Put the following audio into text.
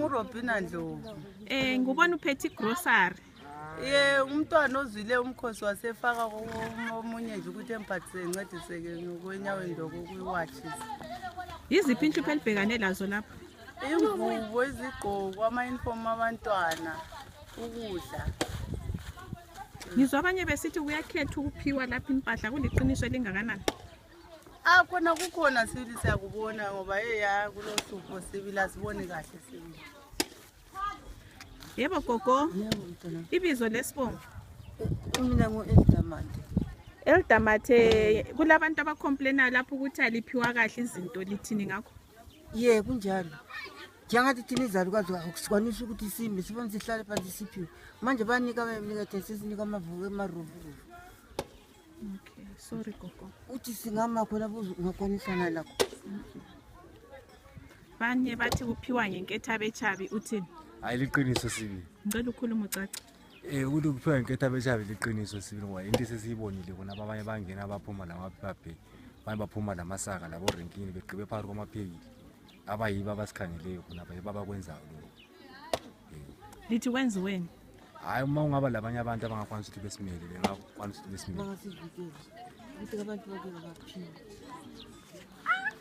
nguRobina Ndlovu. Ngubona uphethe grocery. Umntwana ozwile umkhosi wasefaka omunye nje ukuthi emphathise encediseke ngokwenyaweni lokuyewatches. Yiziphi inhlupho elibhekane lazo lapha? Ingubo, izigqoko, ama-uniform abantwana, ukudla. Ngizwa abanye besithi kuyakhetha ukuphiwa lapha impahla, kuliqiniso elingakanani? Khona kukhona sibili siyakubona ngoba kulohlupho sibili asiboni kahle sibili. Yebo gogo. Ibizo lesibongo. Mina ngo-Eldamate. Eldamate, kulabantu abacomplaina lapho ukuthi aliphiwa kahle izinto, lithini ngakho? Kunjalo. Njengathi thina izalukazi akusikwanisa ukuthi sime sibone sihlale phansi siphiwe. Manje banika bemnikade sesinika amavuko emaruvu. Okay, sorry gogo. Uthi singama khona ungakwanisana lakho. Banye bathi kuphiwa ngenketha bechabi uthini? Ayiliqiniso sibili. Ngicela ukhuluma ucaca. Ukuthi kuphiwa ngenketha bechabi liqiniso sibili ngoba into sesiyibonile khona abanye bangena baphuma namaphepha, abanye baphuma namasaka labo renkini begqibe phakathi kwamapheki. Abayiba abasikhangeleyo khona abakwenzayo lokho. Lithi wenziweni? Hayi uma ungaba labanye abantu abangakwanisa ukuthi besimele bengakwanisa ukuthi besimele. Bangasivikela. Ukuthi abantu bake baphiwe.